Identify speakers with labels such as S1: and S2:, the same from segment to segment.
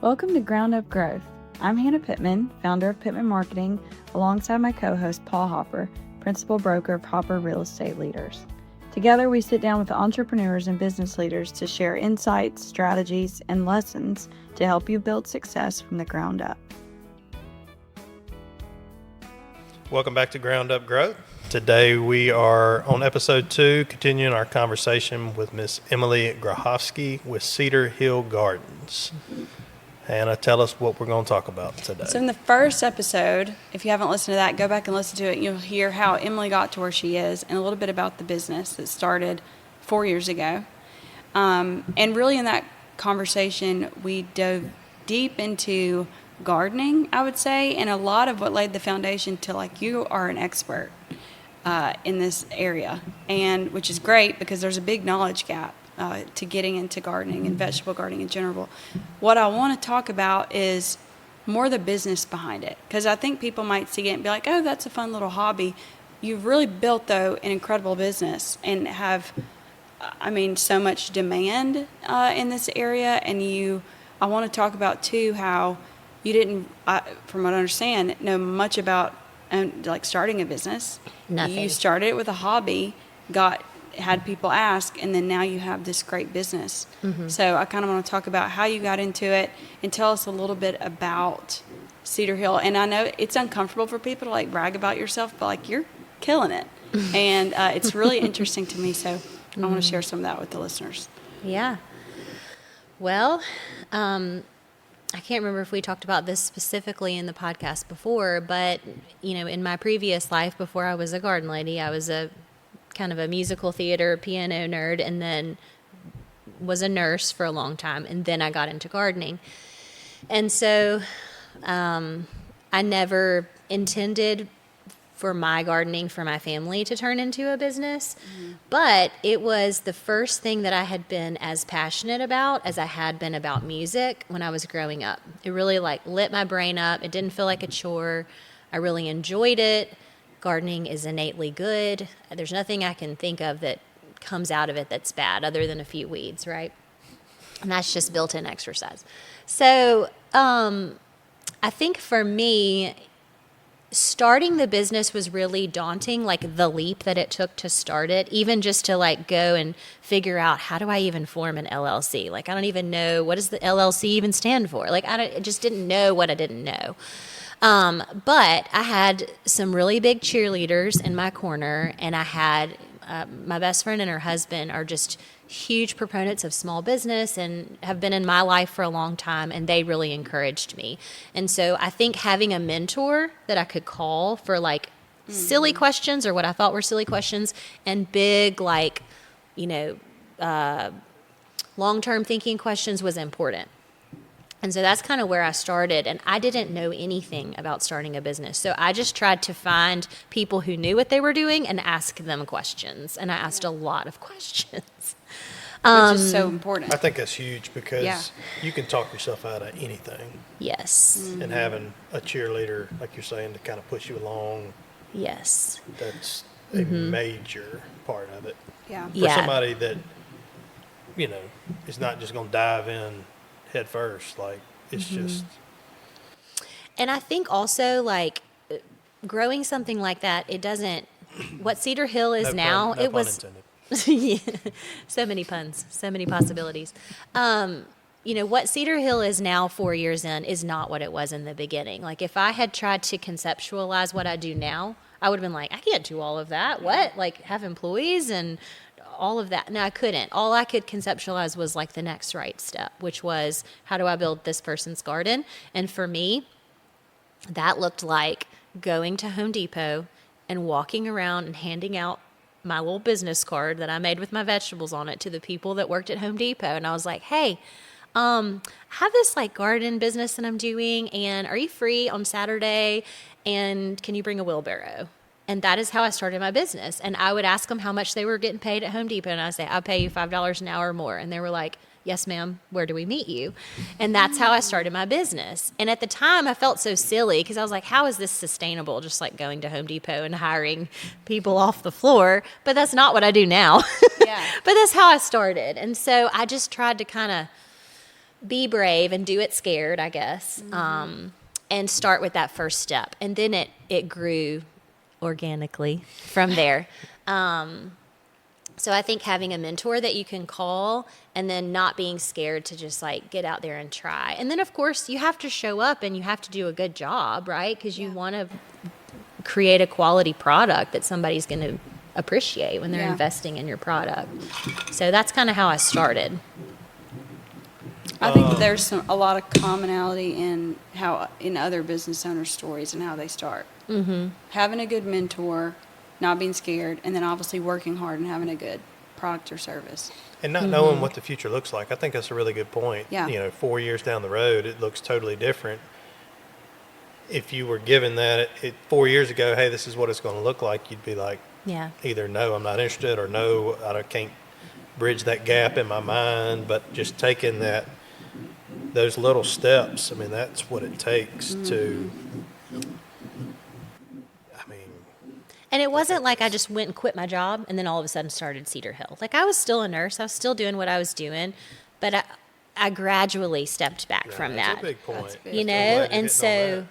S1: Welcome to Ground Up Growth. I'm Hannah Pittman, founder of Pittman Marketing, alongside my co-host Paul Hopper, principal broker of Hopper Real Estate Leaders. Together, we sit down with entrepreneurs and business leaders to share insights, strategies, and lessons to help you build success from the ground up.
S2: Welcome back to Ground Up Growth. Today we are on episode 2, continuing our conversation with Miss Emily Grohovsky with Cedar Hill Gardens. Hannah, tell us what we're going to talk about today.
S3: So in the first episode, if you haven't listened to that, go back and listen to it. You'll hear how Emily got to where she is and a little bit about the business that started 4 years ago. And really in that conversation, we dove deep into gardening, I would say, and a lot of what laid the foundation to, like, you are an expert in this area, and which is great because there's a big knowledge gap to getting into gardening and vegetable gardening in general. What I want to talk about is more the business behind it, because I think people might see it and be like, oh, that's a fun little hobby. You've really built, though, an incredible business and have, so much demand in this area. And I want to talk about, too, how you didn't, from what I understand, know much about starting a business.
S4: Nothing.
S3: You started it with a hobby, had people ask, and then now you have this great business. Mm-hmm. So I kind of want to talk about how you got into it and tell us a little bit about Cedar Hill. And I know it's uncomfortable for people to brag about yourself, but you're killing it. And it's really interesting to me. So I want to share some of that with the listeners.
S4: Yeah. Well, I can't remember if we talked about this specifically in the podcast before, but, in my previous life, before I was a garden lady, I was a kind of a musical theater piano nerd, and then was a nurse for a long time, and then I got into gardening. And so I never intended for my gardening for my family to turn into a business, but it was the first thing that I had been as passionate about as I had been about music when I was growing up. It really lit my brain up. It didn't feel like a chore. I really enjoyed it. Gardening is innately good. There's nothing I can think of that comes out of it that's bad other than a few weeds, right? And that's just built-in exercise. So I think for me, starting the business was really daunting, the leap that it took to start it, even just to go and figure out, how do I even form an LLC? I don't even know, what does the LLC even stand for? I just didn't know what I didn't know. But I had some really big cheerleaders in my corner, and I had my best friend and her husband are just huge proponents of small business and have been in my life for a long time, and they really encouraged me. And so I think having a mentor that I could call for silly questions, or what I thought were silly questions, and big long-term thinking questions was important. And so that's kind of where I started, and I didn't know anything about starting a business. So I just tried to find people who knew what they were doing and ask them questions, and I asked a lot of questions.
S3: Which is so important.
S2: I think that's huge because you can talk yourself out of anything.
S4: Yes.
S3: Mm-hmm.
S2: And having a cheerleader, like you're saying, to kind of push you along,
S4: Yes.
S2: that's a major part of it.
S3: Yeah.
S2: For somebody that, is not just going to dive in head first, it's just.
S4: And I think also, growing something like that, it doesn't, what Cedar Hill is now,
S2: it was.
S4: Yeah, so many puns, so many possibilities. What Cedar Hill is now 4 years in is not what it was in the beginning. If I had tried to conceptualize what I do now, I would have been I can't do all of that. What? Have employees and all of that? No, I couldn't. All I could conceptualize was the next right step, which was, how do I build this person's garden? And for me, that looked like going to Home Depot and walking around and handing out my little business card that I made with my vegetables on it to the people that worked at Home Depot. And I was like, hey, I have this garden business that I'm doing, and are you free on Saturday? And can you bring a wheelbarrow? And that is how I started my business. And I would ask them how much they were getting paid at Home Depot. And I'd say, I'll pay you $5 an hour or more. And they were like, yes, ma'am, where do we meet you? And that's how I started my business. And at the time, I felt so silly because I was like, how is this sustainable? Just going to Home Depot and hiring people off the floor. But that's not what I do now. Yeah. But that's how I started. And so I just tried to kind of be brave and do it scared, I guess, and start with that first step. And then it grew organically from there. So I think having a mentor that you can call and then not being scared to just like get out there and try. And then, of course, you have to show up and you have to do a good job, right? Because you want to create a quality product that somebody's going to appreciate when they're investing in your product. So that's kind of how I started.
S3: I think that there's a lot of commonality in other business owner stories and how they start. Mm-hmm. Having a good mentor, not being scared, and then obviously working hard and having a good product or service.
S2: And not knowing what the future looks like. I think that's a really good point.
S3: Yeah.
S2: 4 years down the road, it looks totally different. If you were given that 4 years ago, hey, this is what it's going to look like, you'd be like, either no, I'm not interested, or no, I can't bridge that gap in my mind. But just taking those little steps, I mean, that's what it takes to,
S4: And it wasn't like I just went and quit my job and then all of a sudden started Cedar Hill. Like I was still a nurse. I was still doing what I was doing, but I gradually stepped back from
S2: that's
S4: that.
S2: a big point.
S4: And so,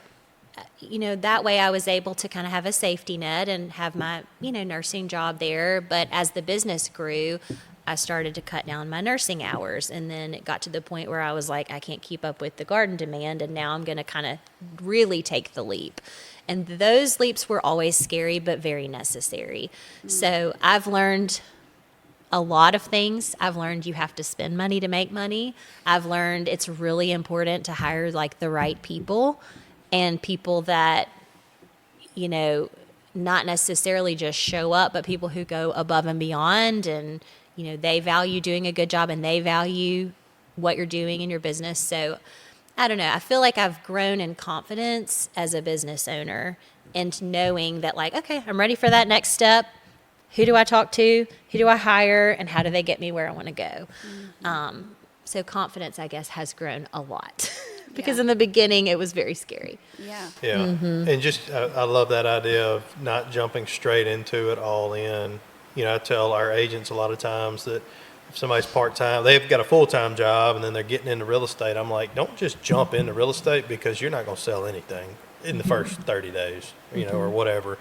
S4: that way I was able to kind of have a safety net and have my, nursing job there. But as the business grew, I started to cut down my nursing hours. And then it got to the point where I was like, I can't keep up with the garden demand. And now I'm going to kind of really take the leap. And those leaps were always scary, but very necessary. So I've learned a lot of things. I've learned you have to spend money to make money. I've learned it's really important to hire like the right people and people that, not necessarily just show up, but people who go above and beyond and, they value doing a good job and they value what you're doing in your business. So I don't know. I feel like I've grown in confidence as a business owner and knowing that like, okay, I'm ready for that next step. Who do I talk to? Who do I hire? And how do they get me where I want to go? So confidence, I guess, has grown a lot because in the beginning it was very scary.
S3: Yeah.
S2: Yeah. And just, I love that idea of not jumping straight into it all in. I tell our agents a lot of times that if somebody's part-time, they've got a full-time job and then they're getting into real estate, I'm like, don't just jump into real estate because you're not going to sell anything in the first 30 days, or whatever.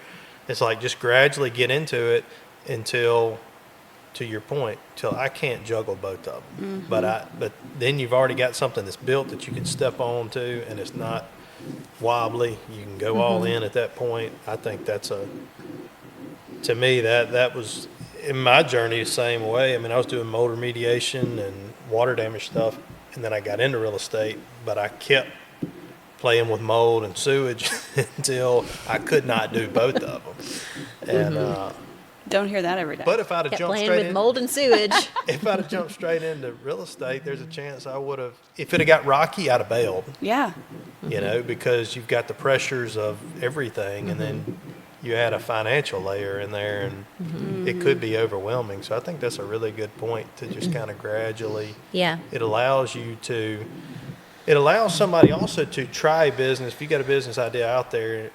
S2: It's like just gradually get into it until, to your point, till I can't juggle both of them. But then you've already got something that's built that you can step on to and it's not wobbly. You can go all in at that point. I think to me, that was in my journey the same way. I mean, I was doing mold remediation and water damage stuff, and then I got into real estate, but I kept playing with mold and sewage until I could not do both of them. And
S3: Don't hear that every day.
S2: but if I'd have
S4: Kept
S2: jumped
S4: playing
S2: straight
S4: with
S2: in,
S4: mold and sewage.
S2: if I'd have jumped straight into real estate, there's a chance I would have. If it had got rocky, I'd have bailed.
S3: Yeah.
S2: Because you've got the pressures of everything, and then you add a financial layer in there, and it could be overwhelming. So I think that's a really good point to just kind of gradually.
S4: Yeah.
S2: It allows somebody also to try business. If you got a business idea out there,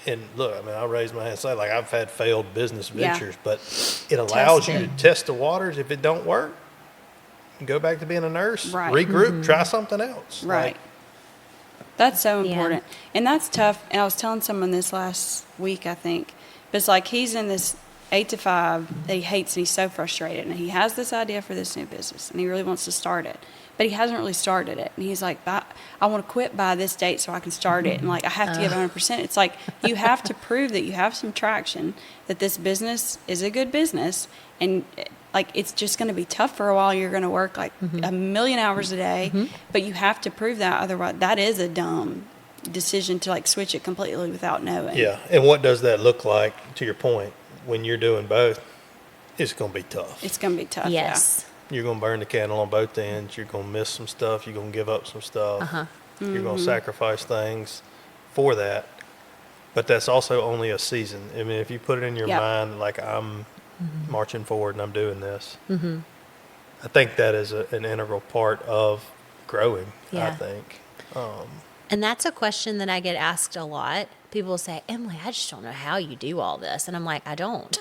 S2: and look, I mean, I'll raise my hand and say, like, I've had failed business ventures, but it allows you to test the waters. If it don't work, go back to being a nurse, regroup, try something else.
S3: Right. That's so important. And that's tough. And I was telling someone this last week, I think. But it's like he's in this 8 to 5 that he hates and he's so frustrated. And he has this idea for this new business and he really wants to start it. But he hasn't really started it. And he's like, I want to quit by this date so I can start it. And like, I have to give 100%. It's like, you have to prove that you have some traction, that this business is a good business. And like, it's just going to be tough for a while. You're going to work like a million hours a day, but you have to prove that. Otherwise, that is a dumb decision to like switch it completely without knowing.
S2: Yeah. And what does that look like, to your point, when you're doing both? It's going to be tough.
S3: It's going to be tough.
S4: Yes.
S2: You're going to burn the candle on both ends. You're going to miss some stuff. You're going to give up some stuff. You're going to sacrifice things for that. But that's also only a season. I mean, if you put it in your mind, like, I'm marching forward and I'm doing this, I think that is an integral part of growing, I think.
S4: And that's a question that I get asked a lot. People say, Emily, I just don't know how you do all this. And I'm like, I don't.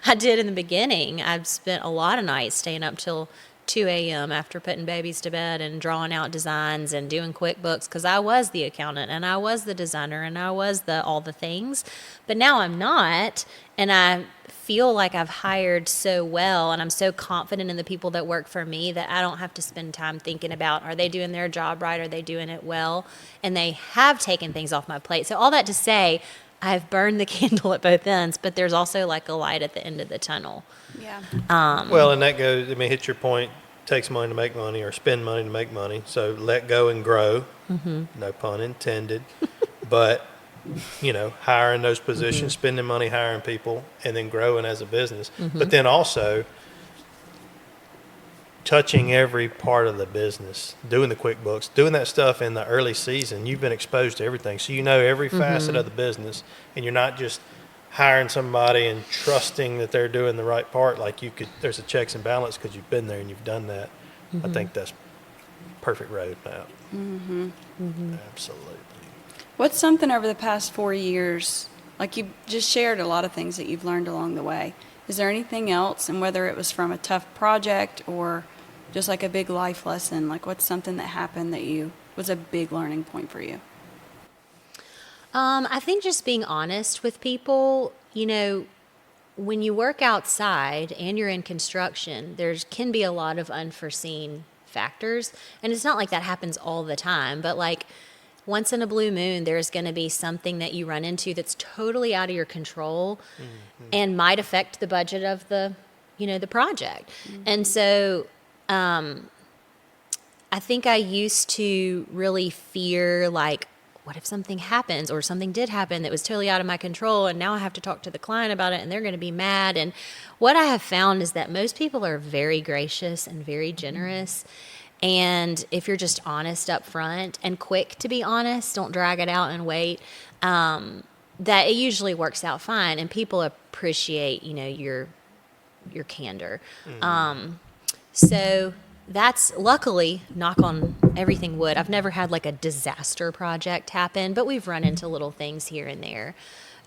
S4: I did in the beginning. I've spent a lot of nights staying up till 2 a.m. after putting babies to bed and drawing out designs and doing QuickBooks, because I was the accountant and I was the designer and I was all the things. But now I'm not, and I feel like I've hired so well and I'm so confident in the people that work for me that I don't have to spend time thinking about, are they doing their job right? Are they doing it well? And they have taken things off my plate. So all that to say, I've burned the candle at both ends, but there's also like a light at the end of the tunnel.
S3: Yeah.
S2: Well, and that goes, I mean, hit your point, takes money to make money or spend money to make money. So let go and grow, no pun intended. But, you know, hiring those positions, spending money hiring people, and then growing as a business. But then also touching every part of the business, doing the QuickBooks, doing that stuff in the early season. You've been exposed to everything. So you know every facet of the business, and you're not just hiring somebody and trusting that they're doing the right part. Like you could, there's a checks and balance because you've been there and you've done that. I think that's perfect roadmap. Absolutely.
S3: What's something over the past 4 years, like you just shared a lot of things that you've learned along the way. Is there anything else, and whether it was from a tough project or just like a big life lesson, like what's something that happened that was a big learning point for you?
S4: I think just being honest with people, you know, when you work outside and you're in construction, there can be a lot of unforeseen factors. And it's not like that happens all the time, but like once in a blue moon, there's going to be something that you run into that's totally out of your control and might affect the budget of the project. And so, I think I used to really fear, like, what if something happens or something did happen that was totally out of my control and now I have to talk to the client about it and they're going to be mad. And what I have found is that most people are very gracious and very generous. And if you're just honest up front and quick to be honest, don't drag it out and wait, that it usually works out fine. And people appreciate, your candor. So that's luckily, knock on everything wood, I've never had like a disaster project happen, but we've run into little things here and there.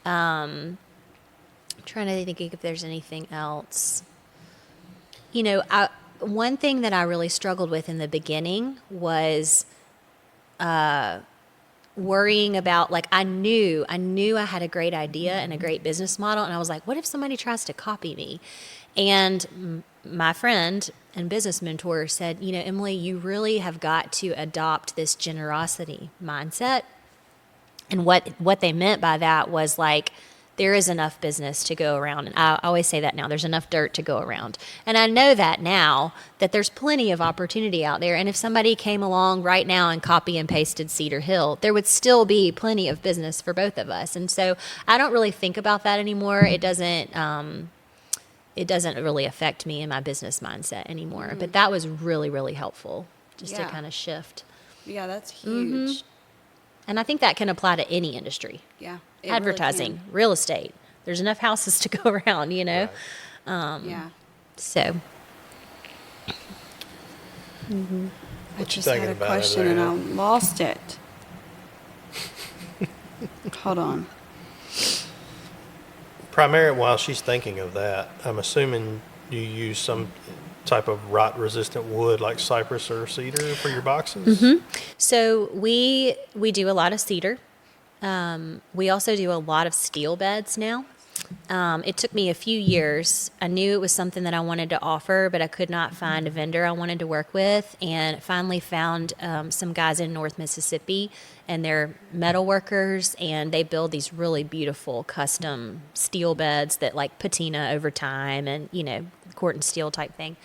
S4: I'm trying to think if there's anything else. One thing that I really struggled with in the beginning was worrying about, like, I knew I had a great idea and a great business model, and I was like, what if somebody tries to copy me? And my friend and business mentor said, Emily, you really have got to adopt this generosity mindset. And what they meant by that was like, there is enough business to go around. And I always say that now, there's enough dirt to go around. And I know that now, that there's plenty of opportunity out there. And if somebody came along right now and copy and pasted Cedar Hill, there would still be plenty of business for both of us. And so I don't really think about that anymore. It doesn't really affect me in my business mindset anymore. But that was really, really helpful just to kind of shift.
S3: Yeah, that's huge.
S4: And I think that can apply to any industry.
S3: Yeah.
S4: Advertising, real estate. There's enough houses to go around,
S2: Right.
S3: Yeah.
S4: So.
S3: I just had a question and I lost it. Hold on.
S2: Primarily, while she's thinking of that, I'm assuming you use some type of rot-resistant wood like cypress or cedar for your boxes?
S4: So we do a lot of cedar. We also do a lot of steel beds now. It took me a few years. I knew it was something that I wanted to offer, but I could not find a vendor I wanted to work with, and finally found some guys in North Mississippi, and they're metal workers, and they build these really beautiful custom steel beds that like patina over time and, Corten steel type thing.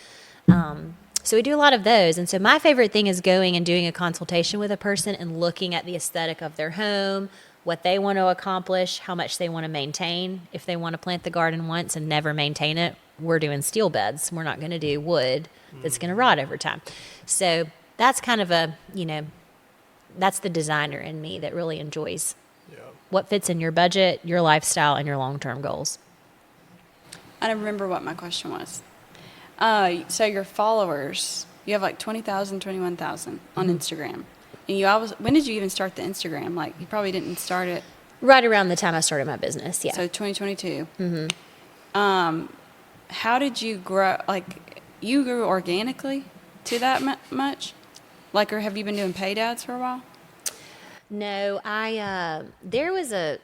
S4: So we do a lot of those. And so my favorite thing is going and doing a consultation with a person and looking at the aesthetic of their home, what they want to accomplish, how much they want to maintain. If they want to plant the garden once and never maintain it, we're doing steel beds. We're not going to do wood that's going to rot over time. So that's kind of that's the designer in me that really enjoys what fits in your budget, your lifestyle, and your long-term goals.
S3: I don't remember what my question was. So your followers, you have like 20,000, 21,000 on Instagram. And when did you even start the Instagram? Like, you probably didn't start it.
S4: Right around the time I started my business, yeah.
S3: So 2022. How did you grow? Like, you grew organically to that much? Like, or have you been doing paid ads for a while?
S4: No, there was a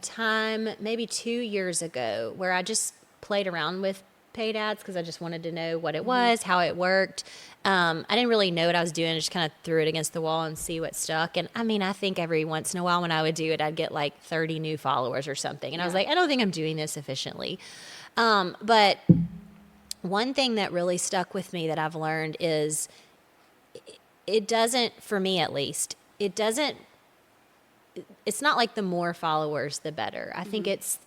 S4: time maybe 2 years ago where I just played around with paid ads because I just wanted to know what it was, how it worked. I didn't really know what I was doing. I just kind of threw it against the wall and see what stuck. And I mean, I think every once in a while when I would do it, I'd get like 30 new followers or something. And I was like, I don't think I'm doing this efficiently. But one thing that really stuck with me that I've learned is it doesn't, for me at least, it's not like the more followers, the better. I think it's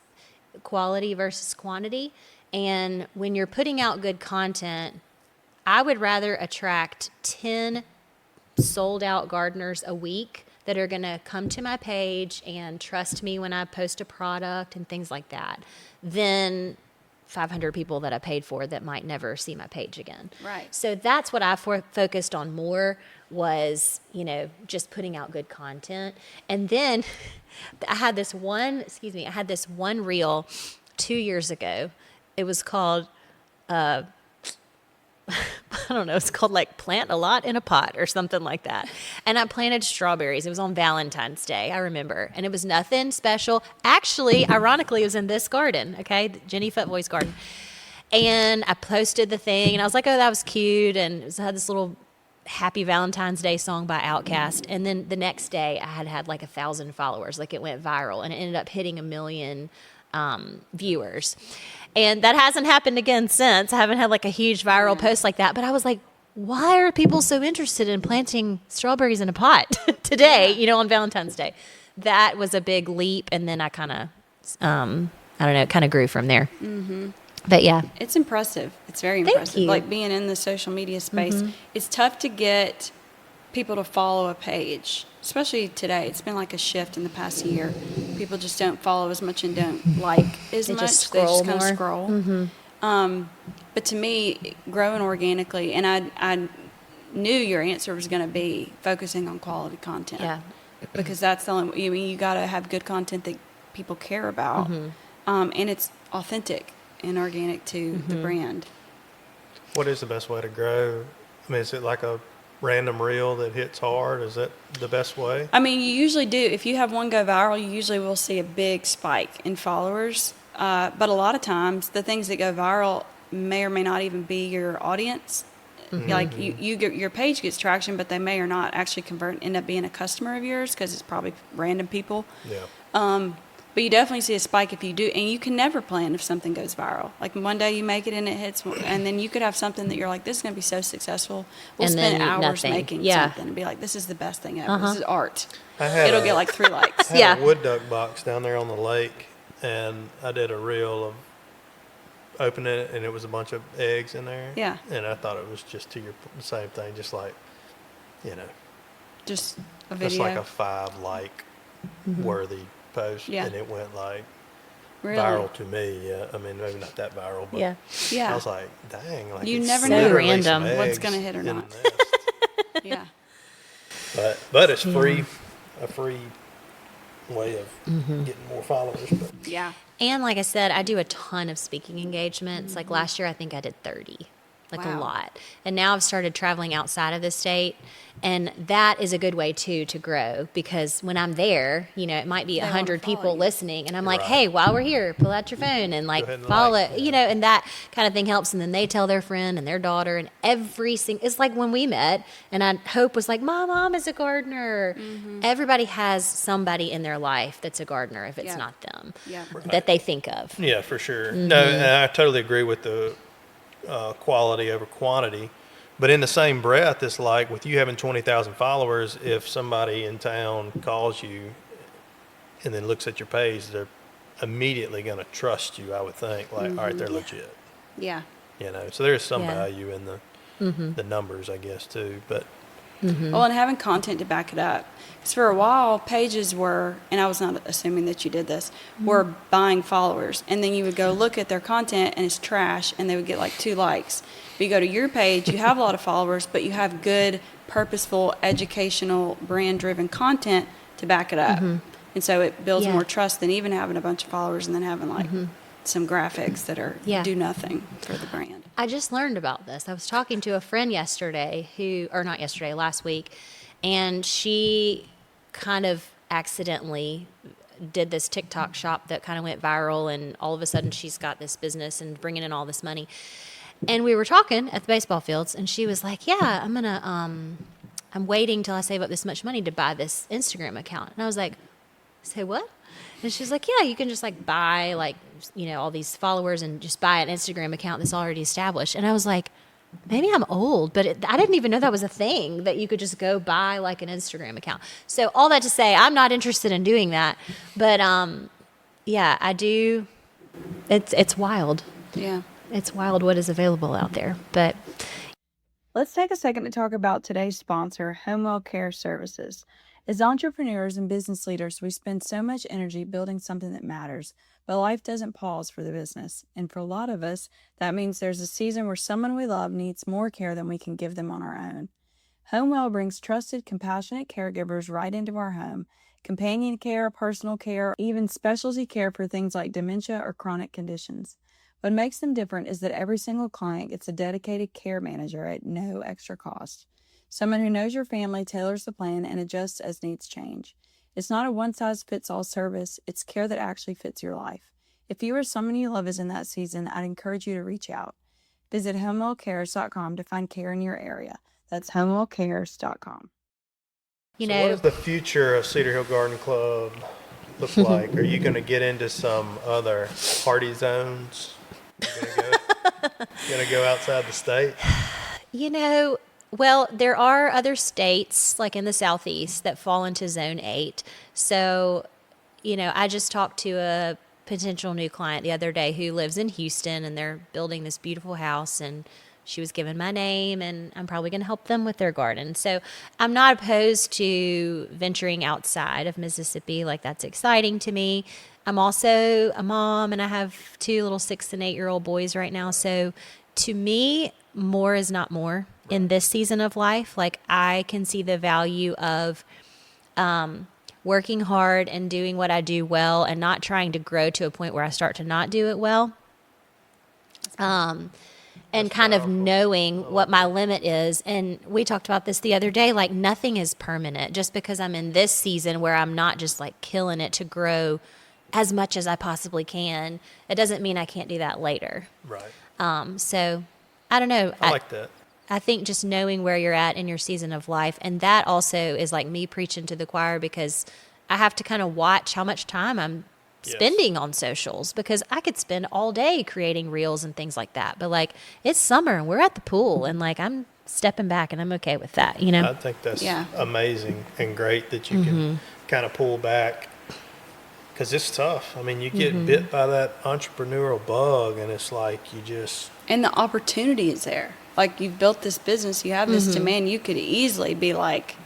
S4: quality versus quantity. And when you're putting out good content, I would rather attract 10 sold out gardeners a week that are going to come to my page and trust me when I post a product and things like that than 500 people that I paid for that might never see my page again.
S3: Right.
S4: So that's what I focused on more was, just putting out good content. And then I had this one reel 2 years ago. It was called, I don't know, it's called like Plant a Lot in a Pot or something like that. And I planted strawberries. It was on Valentine's Day, I remember. And it was nothing special. Actually, ironically, it was in this garden, okay, Jenny Footboy's garden. And I posted the thing, and I was like, oh, that was cute. And it had this little Happy Valentine's Day song by Outkast. And then the next day, I had like 1,000 followers. Like, it went viral, and it ended up hitting 1 million viewers. And that hasn't happened again since. I haven't had like a huge viral post like that. But I was like, why are people so interested in planting strawberries in a pot today, on Valentine's Day? That was a big leap. And then I kind of, it kind of grew from there. Mm-hmm. But yeah.
S3: It's impressive. It's very impressive.
S4: Thank you.
S3: Like, being in the social media space, it's tough to get people to follow a page, especially today. It's been like a shift in the past year. People just don't follow as much and don't like as much. They just kind of scroll. Mm-hmm. But to me, growing organically, and I knew your answer was going to be focusing on quality content.
S4: Yeah.
S3: Because that's the only, you got to have good content that people care about. And it's authentic and organic to the brand.
S2: What is the best way to grow? I mean, is it like a random reel that hits hard? Is that the best way?
S3: I mean, you usually do. If you have one go viral, you usually will see a big spike in followers. But a lot of times, the things that go viral may or may not even be your audience. Mm-hmm. Like, you get, your page gets traction, but they may or not actually end up being a customer of yours because it's probably random people.
S2: Yeah.
S3: But you definitely see a spike if you do, and you can never plan if something goes viral. Like, one day you make it and it hits, and then you could have something that you're like, this is going to be so successful. We'll spend hours making something and be like, this is the best thing ever. This is art. It'll get like 3 likes.
S2: I had a wood duck box down there on the lake, and I did a reel of opening it, and it was a bunch of eggs in there.
S3: Yeah.
S2: And I thought it was just the same thing, just like,
S3: just a video.
S2: Just like a 5 like worthy post, and it went like viral to me. Yeah, I mean, maybe not that viral, but I was like, dang, like,
S3: you
S2: it's
S3: never
S4: know
S3: random what's going to hit or not. Yeah,
S2: but it's free, a free way of getting more followers. But
S4: and like I said, I do a ton of speaking engagements. Like, last year, I think I did 30. Like, a lot. And now I've started traveling outside of the state. And that is a good way, too, to grow. Because when I'm there, it might be 100 people listening. And I'm like, hey, while we're here, pull out your phone and, follow it. And that kind of thing helps. And then they tell their friend and their daughter. And it's like when we met. And Hope was like, my mom is a gardener. Everybody has somebody in their life that's a gardener, if it's not them, that they think of.
S2: Yeah, for sure. No, and I totally agree with the quality over quantity, but in the same breath, it's like with you having 20,000 followers, if somebody in town calls you and then looks at your page, they're immediately going to trust you, I would think, like, all right, they're legit.
S3: Yeah.
S2: So there's some value in the numbers, I guess, too, but
S3: well, and having content to back it up. Because for a while, pages were, and I was not assuming that you did this, were buying followers. And then you would go look at their content, and it's trash, and they would get like 2 likes. But you go to your page, you have a lot of followers, but you have good, purposeful, educational, brand-driven content to back it up. And so it builds more trust than even having a bunch of followers and then having like some graphics that are do nothing for the brand.
S4: I just learned about this. I was talking to a friend last week, and she kind of accidentally did this TikTok shop that kind of went viral, and all of a sudden she's got this business and bringing in all this money. And we were talking at the baseball fields, and she was like, yeah, I'm waiting till I save up this much money to buy this Instagram account. And I was like, say what? And she's like, yeah, you can just like buy like, all these followers and just buy an Instagram account that's already established. And I was like, maybe I'm old, but I didn't even know that was a thing, that you could just go buy like an Instagram account. So all that to say, I'm not interested in doing that. But yeah, I do. It's wild.
S3: Yeah.
S4: It's wild what is available out there. But
S1: Let's take a second to talk about today's sponsor, Homewell Care Services. As entrepreneurs and business leaders, we spend so much energy building something that matters, but life doesn't pause for the business. And for a lot of us, that means there's a season where someone we love needs more care than we can give them on our own. Homewell brings trusted, compassionate caregivers right into our home, companion care, personal care, even specialty care for things like dementia or chronic conditions. What makes them different is that every single client gets a dedicated care manager at no extra cost. Someone who knows your family, tailors the plan, and adjusts as needs change. It's not a one-size-fits-all service. It's care that actually fits your life. If you or someone you love is in that season, I'd encourage you to reach out. Visit homewellcares.com to find care in your area. That's homewellcares.com.
S2: So what does the future of Cedar Hill Garden Club look like? Are you going to get into some other party zones? Going to go outside the state?
S4: Well, there are other states, like in the Southeast, that fall into Zone 8. So, I just talked to a potential new client the other day who lives in Houston, and they're building this beautiful house, and she was given my name, and I'm probably going to help them with their garden. So I'm not opposed to venturing outside of Mississippi. Like, that's exciting to me. I'm also a mom, and I have 2 little 6 and 8-year-old boys right now. So to me, more is not more in this season of life. Like, I can see the value of working hard and doing what I do well, and not trying to grow to a point where I start to not do it well. And kind of knowing what my limit is. And we talked about this the other day, like, nothing is permanent. Just because I'm in this season where I'm not just like killing it to grow as much as I possibly can, it doesn't mean I can't do that later.
S2: Right.
S4: So I don't know.
S2: I like that.
S4: I think just knowing where you're at in your season of life, and that also is like me preaching to the choir, because I have to kind of watch how much time I'm spending on socials, because I could spend all day creating reels and things like that. But like, it's summer and we're at the pool, and like, I'm stepping back, and I'm okay with that,
S2: I think that's amazing and great that you can kind of pull back, because it's tough. I mean, you get bit by that entrepreneurial bug, and it's like
S3: and the opportunity is there. Like, you've built this business, you have this demand, you could easily be like,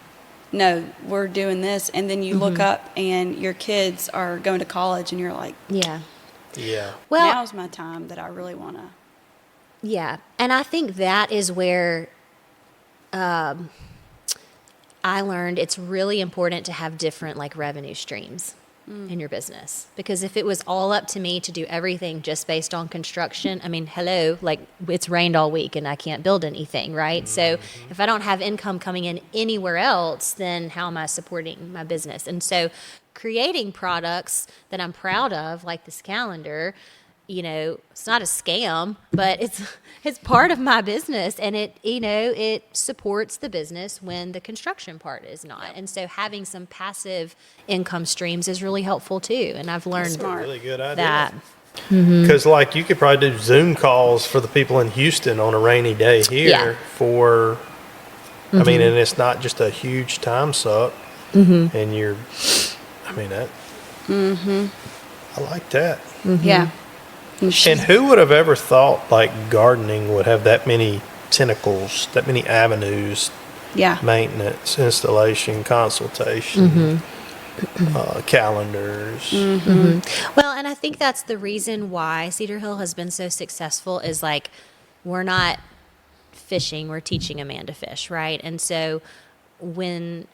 S3: no, we're doing this. And then you look up and your kids are going to college, and you're like,
S4: Yeah.
S3: Well, now's my time that I really want to.
S4: Yeah. And I think that is where I learned it's really important to have different like revenue streams in your business. Because if it was all up to me to do everything just based on construction, I mean, hello, like, it's rained all week and I can't build anything, right? So if I don't have income coming in anywhere else, then how am I supporting my business? And so creating products that I'm proud of, like this calendar, it's not a scam, but it's part of my business, and it supports the business when the construction part is not. And so having some passive income streams is really helpful too. And I've learned
S2: that's a really good idea.
S4: that.
S2: Because like, you could probably do Zoom calls for the people in Houston on a rainy day here for, I mean, and it's not just a huge time suck, and that, I like that.
S3: Yeah.
S2: And who would have ever thought like gardening would have that many tentacles, that many avenues? Maintenance, installation, consultation, calendars.
S4: Well, and I think that's the reason why Cedar Hill has been so successful, is like, we're not fishing, we're teaching a man to fish, right? And so when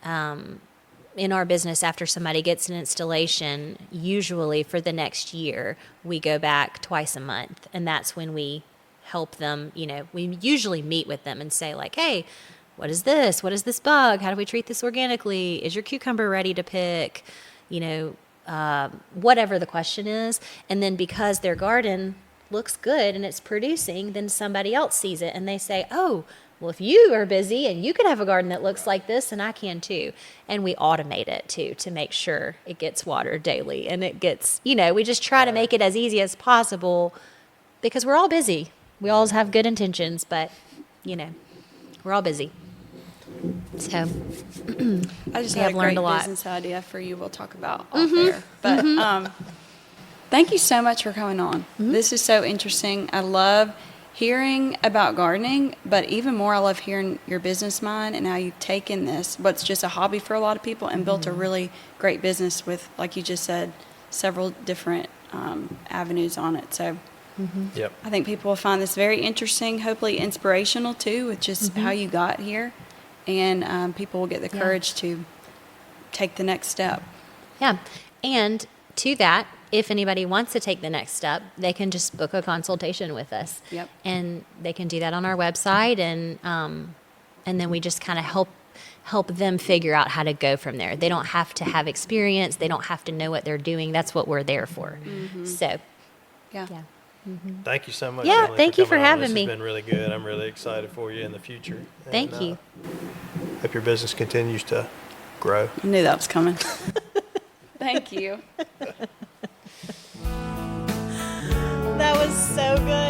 S4: in our business, after somebody gets an installation, usually for the next year, we go back twice a month. And that's when we help them. We usually meet with them and say like, hey, what is this? What is this bug? How do we treat this organically? Is your cucumber ready to pick? Whatever the question is. And then because their garden looks good and it's producing, then somebody else sees it and they say, oh, well, if you are busy and you can have a garden that looks like this, and I can too. And we automate it too to make sure it gets watered daily and it gets, we just try to make it as easy as possible because we're all busy. We always have good intentions, but, we're all busy. So
S3: I just
S4: we
S3: had
S4: have
S3: a
S4: learned
S3: great
S4: a lot.
S3: business idea for you. We'll talk about off air. But thank you so much for coming on. This is so interesting. I love hearing about gardening, but even more, I love hearing your business mind and how you've taken this, what's just a hobby for a lot of people, and built a really great business with, like you just said, several different avenues on it. So
S2: Yep.
S3: I think people will find this very interesting, hopefully inspirational too, with just how you got here. And people will get the courage to take the next step.
S4: Yeah. And to that, if anybody wants to take the next step, they can just book a consultation with us.
S3: Yep.
S4: And they can do that on our website, and then we just kind of help them figure out how to go from there. They don't have to have experience. They don't have to know what they're doing. That's what we're there for. So,
S3: Yeah.
S2: Thank you so much.
S4: Yeah,
S2: Emily,
S4: thank you for
S2: coming on.
S4: having
S2: This
S4: me.
S2: has been really good. I'm really excited for you in the future.
S4: Thank
S2: And,
S4: you.
S2: Hope your business continues to grow.
S3: I knew that was coming. Thank you.
S4: That was so good.